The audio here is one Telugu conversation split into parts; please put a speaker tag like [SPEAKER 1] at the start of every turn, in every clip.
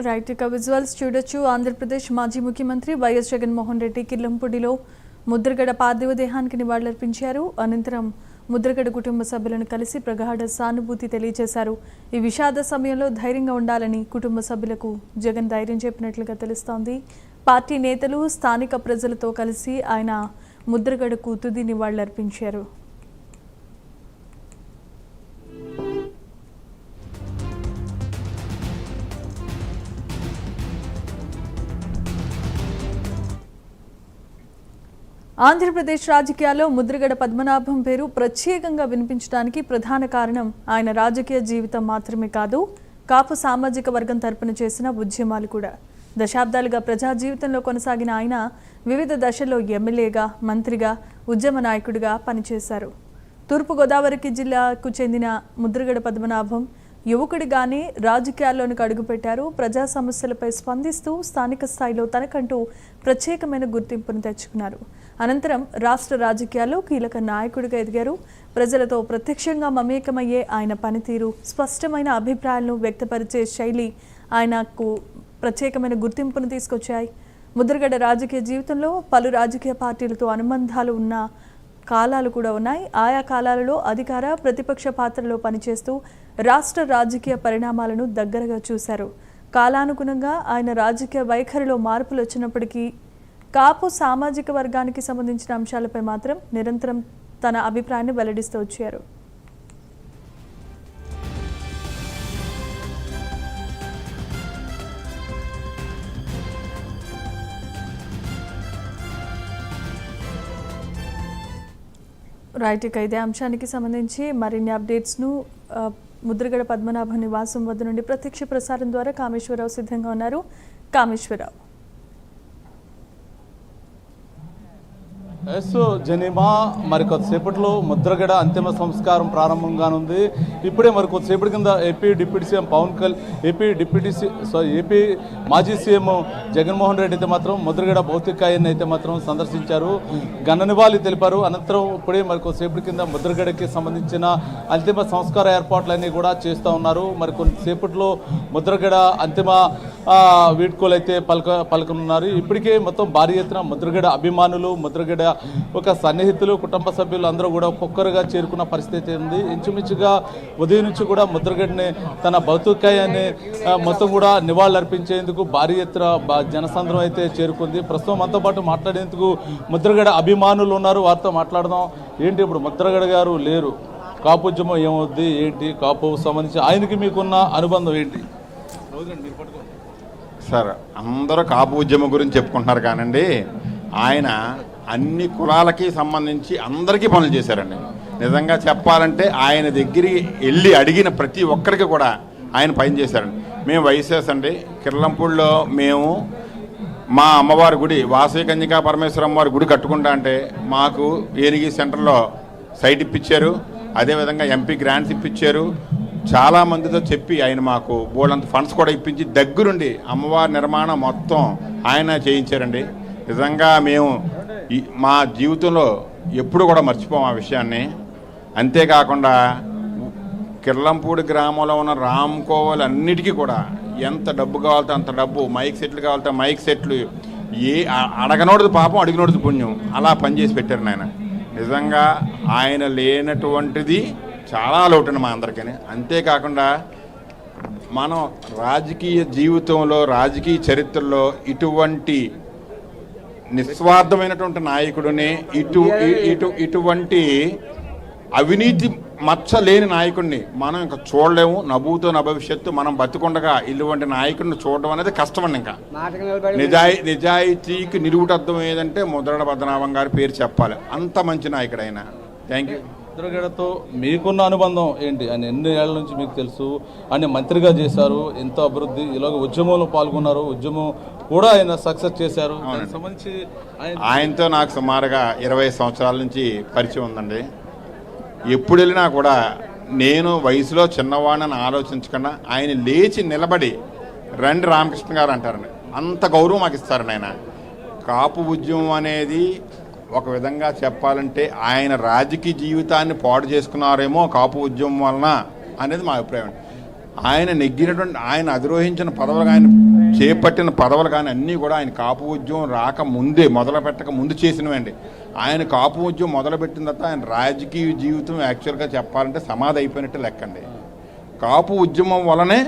[SPEAKER 1] రైట్ ఇక విజువల్స్ చూడొచ్చు. ఆంధ్రప్రదేశ్ మాజీ ముఖ్యమంత్రి వైఎస్ జగన్మోహన్ రెడ్డి కిర్లంపూడిలో ముద్రగడ పార్థివ దేహానికి నివాళులర్పించారు. అనంతరం ముద్రగడ కుటుంబ సభ్యులను కలిసి ప్రగాఢ సానుభూతి తెలియజేశారు. ఈ విషాద సమయంలో ధైర్యంగా ఉండాలని కుటుంబ సభ్యులకు జగన్ ధైర్యం చెప్పినట్లుగా తెలుస్తోంది. పార్టీ నేతలు స్థానిక ప్రజలతో కలిసి ఆయన ముద్రగడకు తుది నివాళులర్పించారు. ఆంధ్రప్రదేశ్ రాజకీయాల్లో ముద్రగడ పద్మనాభం పేరు ప్రత్యేకంగా వినిపించడానికి ప్రధాన కారణం ఆయన రాజకీయ జీవితం మాత్రమే కాదు, కాపు సామాజిక వర్గం తరపున చేసిన ఉద్యమాలు కూడా. దశాబ్దాలుగా ప్రజా జీవితంలో కొనసాగిన ఆయన వివిధ దశల్లో ఎమ్మెల్యేగా, మంత్రిగా, ఉద్యమ నాయకుడిగా పనిచేశారు. తూర్పుగోదావరి జిల్లాకు చెందిన ముద్రగడ పద్మనాభం యువకుడిగానే రాజకీయాల్లోనికి అడుగుపెట్టారు. ప్రజా సమస్యలపై స్పందిస్తూ స్థానిక స్థాయిలో తనకంటూ ప్రత్యేకమైన గుర్తింపును తెచ్చుకున్నారు. అనంతరం రాష్ట్ర రాజకీయాల్లో కీలక నాయకుడిగా ఎదిగారు. ప్రజలతో ప్రత్యక్షంగా మమేకమయ్యే ఆయన పనితీరు, స్పష్టమైన అభిప్రాయాలను వ్యక్తపరిచే శైలి ఆయనకు ప్రత్యేకమైన గుర్తింపును తీసుకొచ్చాయి. ముద్రగడ రాజకీయ జీవితంలో పలు రాజకీయ పార్టీలతో అనుబంధాలు ఉన్న కాలాలు కూడా ఉన్నాయి. ఆయా కాలాలలో అధికార, ప్రతిపక్ష పాత్రలో పనిచేస్తూ రాష్ట్ర రాజకీయ పరిణామాలను దగ్గరగా చూశారు. కాలానుగుణంగా ఆయన రాజకీయ వైఖరిలో మార్పులు వచ్చినప్పటికీ కాపు సామాజిక వర్గానికి సంబంధించిన అంశాలపై మాత్రం నిరంతరం తన అభిప్రాయాన్ని వెల్లడిస్తూ వచ్చారు. రైట్ ఇక ఇదే అంశానికి సంబంధించి మరిన్ని అప్డేట్స్ను ముద్రగడ పద్మనాభ నివాసం వద్ద నుండి ప్రత్యక్ష ప్రసారం ద్వారా కామేశ్వరరావు సిద్ధంగా ఉన్నారు. కామేశ్వరరావు.
[SPEAKER 2] ఎస్ జనీమా, మరి కొద్దిసేపట్లో ముద్రగడ అంతిమ సంస్కారం ప్రారంభంగానుంది. ఇప్పుడే మరి కొద్దిసేపటి కింద ఏపీ డిప్యూటీ సీఎం ఏపీ మాజీ సీఎం జగన్మోహన్ రెడ్డి అయితే మాత్రం ముద్రగడ భౌతికాయాన్ని అయితే మాత్రం సందర్శించారు, ఘన నివాళి తెలిపారు. అనంతరం ఇప్పుడే మరి కొద్దిసేపటి కింద ముద్రగడకి సంబంధించిన అంతిమ సంస్కార ఏర్పాట్లన్నీ కూడా చేస్తూ ఉన్నారు. మరి కొద్దిసేపట్లో ముద్రగడ అంతిమ వీడ్కోలు అయితే పలకనున్నారు. ఇప్పటికే మొత్తం భారీ ఎత్తున ముద్రగడ అభిమానులు, ముద్రగడ ఒక సన్నిహితులు, కుటుంబ సభ్యులు అందరూ కూడా ఒక్కొక్కరుగా చేరుకున్న పరిస్థితి ఉంది. ఇంచుమించుగా ఉదయం నుంచి కూడా ముద్రగడని తన భౌతికాయాన్ని మొత్తం కూడా నివాళులర్పించేందుకు భారీ ఎత్తున జనసంద్రం అయితే చేరుకుంది. ప్రస్తుతం మనతో పాటు మాట్లాడేందుకు ముద్రగడ అభిమానులు ఉన్నారు, వారితో మాట్లాడదాం. ఏంటి ఇప్పుడు ముద్రగడ గారు లేరు, కాపుద్యమం ఏమవుద్ది, ఏంటి కాపు సంబంధించి ఆయనకి మీకున్న అనుబంధం ఏంటి?
[SPEAKER 3] సార్, అందరూ కాపు ఉద్యమం గురించి చెప్పుకుంటున్నారు కానండి, ఆయన అన్ని కులాలకి సంబంధించి అందరికీ పనులు చేశారండి. నిజంగా చెప్పాలంటే ఆయన దగ్గరికి వెళ్ళి అడిగిన ప్రతి ఒక్కరికి కూడా ఆయన పని చేశారండి. మేము వైఎస్ఎస్ అండి, కిర్లంపూడిలో మేము మా అమ్మవారి గుడి వాసవి కన్యకా పరమేశ్వరం వారి గుడి కట్టుకుంటా అంటే మాకు ఏనిగి సెంటర్లో సైట్ ఇప్పించారు. అదేవిధంగా ఎంపీ గ్రాంట్స్ ఇప్పించారు. చాలామందితో చెప్పి ఆయన మాకు బోల్డంత ఫండ్స్ కూడా ఇప్పించి దగ్గరుండి అమ్మవారి నిర్మాణం మొత్తం ఆయన చేయించారండి. నిజంగా మేము మా జీవితంలో ఎప్పుడు కూడా మర్చిపోం ఆ విషయాన్ని. అంతేకాకుండా కిర్లంపూడి గ్రామంలో ఉన్న రామ్ కోవల్ అన్నిటికీ కూడా ఎంత డబ్బు కావాలితే అంత డబ్బు, మైక్ సెట్లు కావాలితే మైక్ సెట్లు, అడగనోడిది పాపం అడిగినోడిది పుణ్యం, అలా పనిచేసి పెట్టారు ఆయన. నిజంగా ఆయన లేనటువంటిది చాలా లోటుని మా అందరికీ. అంతేకాకుండా మనం రాజకీయ జీవితంలో, రాజకీయ చరిత్రలో ఇటువంటి నిస్వార్థమైనటువంటి నాయకుడిని, ఇటువంటి అవినీతి మచ్చలేని నాయకుడిని మనం ఇంకా చూడలేము. నభూతో నభవిష్యత్తు మనం బతికుండగా ఇటువంటి నాయకుడిని చూడడం అనేది కష్టమండి. ఇంకా నిజాయితీకి నిలువుటర్థం ఏదంటే ముద్రగడ పద్మనాభం గారి పేరు చెప్పాలి. అంత మంచి నాయకుడు ఆయన. Thank you.
[SPEAKER 2] ముద్రగడతో మీకున్న అనుబంధం ఏంటి? ఆయన ఎన్ని ఏళ్ల నుంచి మీకు తెలుసు? ఆయన మంత్రిగా చేశారు, ఎంతో అభివృద్ధి, ఇలాగ ఉద్యమంలో పాల్గొన్నారు, ఉద్యమం కూడా ఆయన సక్సెస్ చేశారు. సంబంధించి
[SPEAKER 3] ఆయనతో నాకు సుమారుగా 20 సంవత్సరాల నుంచి పరిచయం ఉందండి. ఎప్పుడు వెళ్ళినా కూడా నేను వయసులో చిన్నవాడిని ఆలోచించకుండా ఆయన లేచి నిలబడి రండి రామకృష్ణ గారు అంటారండి. అంత గౌరవం మాకు ఇస్తారండి ఆయన. కాపు ఉద్యమం అనేది ఒక విధంగా చెప్పాలంటే ఆయన రాజకీయ జీవితాన్ని పాడు చేసుకున్నారేమో కాపు ఉద్యమం వలన అనేది మా అభిప్రాయం. ఆయన నెగ్గినటువంటి ఆయన అధిరోహించిన పదవులు, ఆయన చేపట్టిన పదవులు కానీ అన్నీ కూడా ఆయన కాపు ఉద్యమం రాకముందే మొదలుపెట్టక ముందు చేసినవండి. ఆయన కాపు ఉద్యమం మొదలుపెట్టిన తర్వాత ఆయన రాజకీయ జీవితం యాక్చువల్గా చెప్పాలంటే సమాధి అయిపోయినట్టు లెక్కండి. కాపు ఉద్యమం వలనే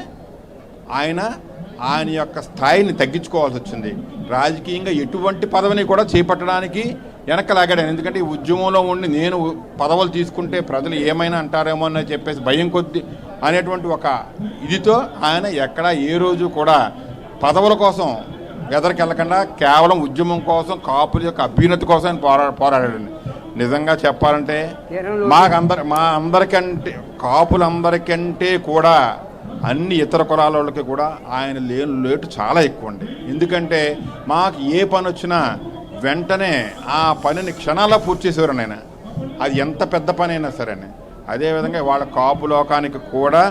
[SPEAKER 3] ఆయన యొక్క స్థాయిని తగ్గించుకోవాల్సి వచ్చింది. రాజకీయంగా ఎటువంటి పదవిని కూడా చేపట్టడానికి వెనకలాగాడు. ఎందుకంటే ఈ ఉద్యమంలో ఉండి నేను పదవులు తీసుకుంటే ప్రజలు ఏమైనా అంటారేమో అని చెప్పేసి భయం కొద్ది అనేటువంటి ఒక ఇదితో ఆయన ఎక్కడ ఏ రోజు కూడా పదవుల కోసం ఎదరికెళ్ళకుండా కేవలం ఉద్యమం కోసం, కాపుల యొక్క అభ్యున్నతి కోసం ఆయన పోరాడాడండి. నిజంగా చెప్పాలంటే మా అందరికంటే కాపులందరికంటే కూడా అన్ని ఇతర కులాల వాళ్ళకి కూడా ఆయన లేని లోటు చాలా ఎక్కువ అండి. ఎందుకంటే మాకు ఏ పని వచ్చినా వెంటనే ఆ పనిని క్షణాల్లో పూర్తి చేసేవారు ఆయన. అది ఎంత పెద్ద పని అయినా సరే. అదేవిధంగా వాళ్ళ కాపు లోకానికి కూడా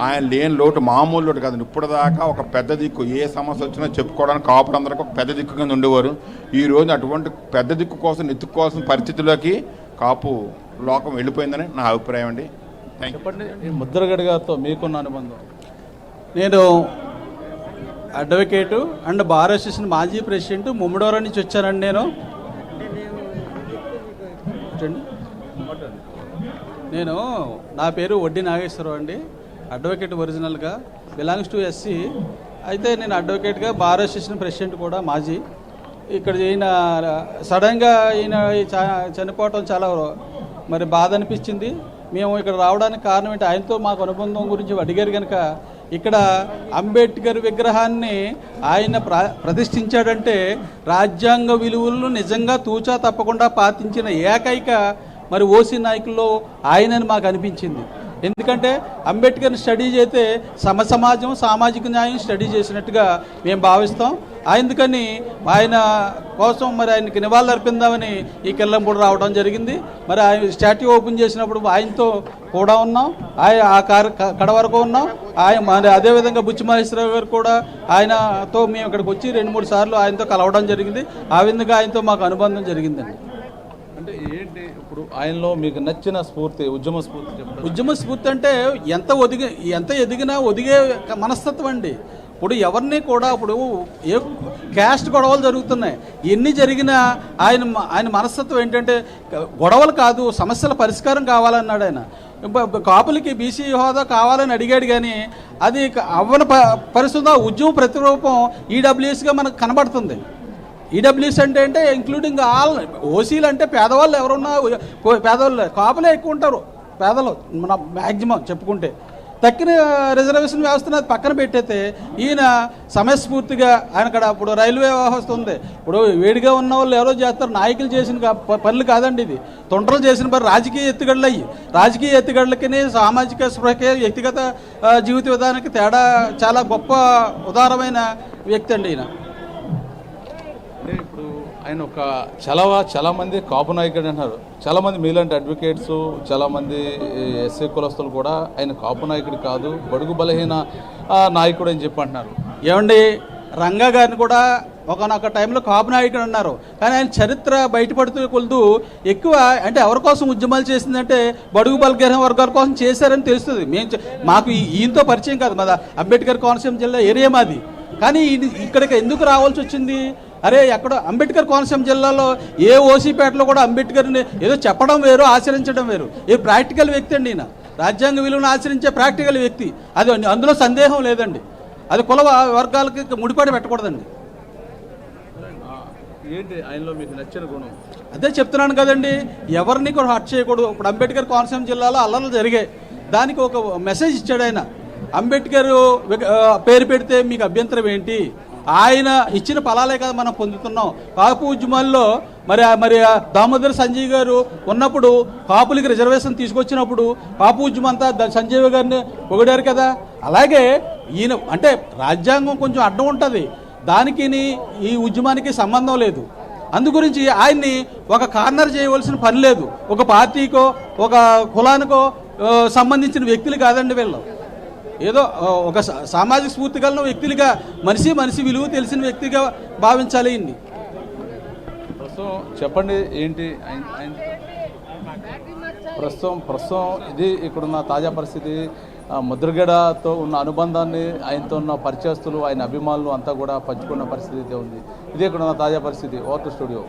[SPEAKER 3] ఆయన లేని లోటు మామూలు లోటు కాదు. ఇప్పుడు దాకా ఒక పెద్ద దిక్కు, ఏ సమస్య వచ్చినా చెప్పుకోవడానికి కాపులందరికీ ఒక పెద్ద దిక్కు కింద ఉండేవారు. ఈరోజు అటువంటి పెద్ద దిక్కు కోసం ఎత్తుక్కోవాల్సిన పరిస్థితుల్లోకి కాపు లోకం వెళ్ళిపోయిందని నా అభిప్రాయం అండి.
[SPEAKER 2] చెప్పండి, ఈ ముద్రగడ గారితో మీకున్న అనుబంధం.
[SPEAKER 4] నేను అడ్వకేటు అండ్ బార్ అసోసియేషన్ మాజీ ప్రెసిడెంట్ ముమ్మడోరా నుంచి వచ్చానండి. నేను నా పేరు వడ్డీ నాగేశ్వరరావు అండి, అడ్వకేట్ ఒరిజినల్గా, బిలాంగ్స్ టు ఎస్సీ. అయితే నేను అడ్వకేట్గా బార్ అసోసియేషన్ ప్రెసిడెంట్ కూడా మాజీ. ఇక్కడ ఈయన సడన్గా చనిపోవటం చాలా మరి బాధ అనిపించింది. మేము ఇక్కడ రావడానికి కారణం ఏంటి, ఆయనతో మాకు అనుబంధం గురించి అడిగారు కనుక, ఇక్కడ అంబేద్కర్ విగ్రహాన్ని ఆయన ప్రతిష్ఠించాడంటే రాజ్యాంగ విలువలను నిజంగా తూచా తప్పకుండా పాటించిన ఏకైక మరి ఓసీ నాయకుల్లో ఆయనని మాకు అనిపించింది. ఎందుకంటే అంబేద్కర్ని స్టడీ చేస్తే సమాజం, సామాజిక న్యాయం స్టడీ చేసినట్టుగా మేము భావిస్తాం. అందుకని ఆయన కోసం మరి ఆయనకి నివాళులు అర్పిందామని ఈ కిల్లంపూడి రావడం జరిగింది. మరి ఆయన స్టాట్యూ ఓపెన్ చేసినప్పుడు ఆయనతో కూడా ఉన్నాం, ఆ కడ వరకు ఉన్నాం. మరి అదేవిధంగా బుచ్చి మహేశ్వరరావు గారు కూడా ఆయనతో మేము ఇక్కడికి వచ్చి 2-3 సార్లు ఆయనతో కలవడం జరిగింది. ఆ విధంగా ఆయనతో మాకు అనుబంధం జరిగిందండి.
[SPEAKER 2] అంటే ఏంటి ఇప్పుడు ఆయనలో మీకు నచ్చిన స్ఫూర్తి, ఉద్యమ స్ఫూర్తి చెప్పండి.
[SPEAKER 4] ఉద్యమ స్ఫూర్తి అంటే ఎంత ఎదిగినా ఒదిగే మనస్తత్వం అండి. ఇప్పుడు ఎవరిని కూడా ఇప్పుడు ఏ క్యాస్ట్ గొడవలు జరుగుతున్నాయి, ఎన్ని జరిగినా ఆయన మనస్తత్వం ఏంటంటే గొడవలు కాదు, సమస్యల పరిష్కారం కావాలన్నాడు ఆయన. కాపులకి బీసీ హోదా కావాలని అడిగాడు, కానీ అది అవ్వని పరిస్థితి. ఉద్యమ ప్రతిరూపం ఈడబ్ల్యూఎస్గా మనకు కనబడుతుంది. ఈడబ్ల్యూఎస్ అంటే ఇంక్లూడింగ్ ఆల్ ఓసీలు అంటే పేదవాళ్ళు ఎవరున్నా పేదవాళ్ళు, కాపులే ఎక్కువ ఉంటారు పేదలు మన మ్యాక్సిమం చెప్పుకుంటే. తక్కిన రిజర్వేషన్ వ్యవస్థను అది పక్కన పెట్టయితే ఈయన సమయస్ఫూర్తిగా ఆయన అక్కడ ఇప్పుడు రైల్వే వ్యవస్థ ఉంది. ఇప్పుడు వేడిగా ఉన్న వాళ్ళు ఎవరో చేస్తారు, నాయకులు చేసిన పనులు కాదండి ఇది. తొంటలు చేసిన పని రాజకీయ ఎత్తుగడలు అయ్యి, రాజకీయ ఎత్తుగడలకి సామాజిక స్పృహకి వ్యక్తిగత జీవిత విధానానికి తేడా చాలా గొప్ప ఉదారమైన వ్యక్తి అండి ఈయన.
[SPEAKER 2] ఇప్పుడు ఆయన ఒక చాలామంది కాపు నాయకుడు అంటున్నారు, చాలామంది మీలాంటి అడ్వకేట్స్, చాలామంది ఎస్సీ కులస్తులు కూడా ఆయన కాపు నాయకుడు కాదు, బడుగు బలహీన నాయకుడు అని చెప్పి అంటున్నారు.
[SPEAKER 4] ఏమండి, రంగా గారిని కూడా ఒకనొక టైంలో కాపు నాయకుడు అన్నారు, కానీ ఆయన చరిత్ర బయటపడుతూ కొలుతూ ఎక్కువ అంటే ఎవరి కోసం ఉద్యమాలు చేసిందంటే బడుగు బలహీన వర్గాల కోసం చేశారని తెలుస్తుంది. మాకు ఈయనతో పరిచయం కాదు, మాది అంబేద్కర్ కోనసీమ జిల్లా ఏరియా మాది. కానీ ఇక్కడికి ఎందుకు రావాల్సి వచ్చింది? అరే ఎక్కడ అంబేద్కర్ కోనసీమ జిల్లాలో ఏ ఓసీపేటలో కూడా అంబేద్కర్ని ఏదో చెప్పడం వేరు, ఆచరించడం వేరు. ఏ ప్రాక్టికల్ వ్యక్తి అండి ఈయన, రాజ్యాంగ విలువను ఆచరించే ప్రాక్టికల్ వ్యక్తి. అది అందులో సందేహం లేదండి. అది కుల వర్గాలకి ముడిపడి పెట్టకూడదండి.
[SPEAKER 2] ఏంటి ఆయనలో మీకు నచ్చిన గుణం?
[SPEAKER 4] అదే చెప్తున్నాను కదండి, ఎవరిని కూడా హర్ట్ చేయకూడదు. ఇప్పుడు అంబేద్కర్ కోనసీమ జిల్లాలో అల్లర్లు జరిగాయి, దానికి ఒక మెసేజ్ ఇచ్చాడు ఆయన. అంబేద్కర్ పేరు పెడితే మీకు అభ్యంతరం ఏంటి? ఆయన ఇచ్చిన ఫలాలే కదా మనం పొందుతున్నాం. కాపు ఉద్యమాల్లో మరి దామోదర్ సంజయ్ గారు ఉన్నప్పుడు, కాపులకి రిజర్వేషన్ తీసుకొచ్చినప్పుడు కాపు ఉద్యమం అంతా సంజయ్ గారిని పొగిడారు కదా. అలాగే ఈయన అంటే రాజ్యాంగం కొంచెం అడ్డం ఉంటుంది, దానికి ఈ ఉద్యమానికి సంబంధం లేదు. అందుగురించి ఆయన్ని ఒక కార్నర్ చేయవలసిన పని లేదు. ఒక పార్టీకో ఒక కులానికో సంబంధించిన వ్యక్తులు కాదండి వీళ్ళు. ఏదో ఒక సామాజిక స్ఫూర్తి కలిగిన వ్యక్తులుగా, మనిషి విలువ తెలిసిన వ్యక్తిగా భావించాలి. ఇన్ని
[SPEAKER 2] ప్రస్తుతం చెప్పండి ఏంటి ప్రస్తుతం ఇది ఇక్కడున్న తాజా పరిస్థితి. ముద్రగడతో ఉన్న అనుబంధాన్ని, ఆయనతో ఉన్న పరిచయస్తులు, ఆయన అభిమానులు అంతా కూడా పంచుకున్న పరిస్థితి అయితే ఉంది. ఇదే ఇక్కడ ఉన్న తాజా పరిస్థితి. Over to studio.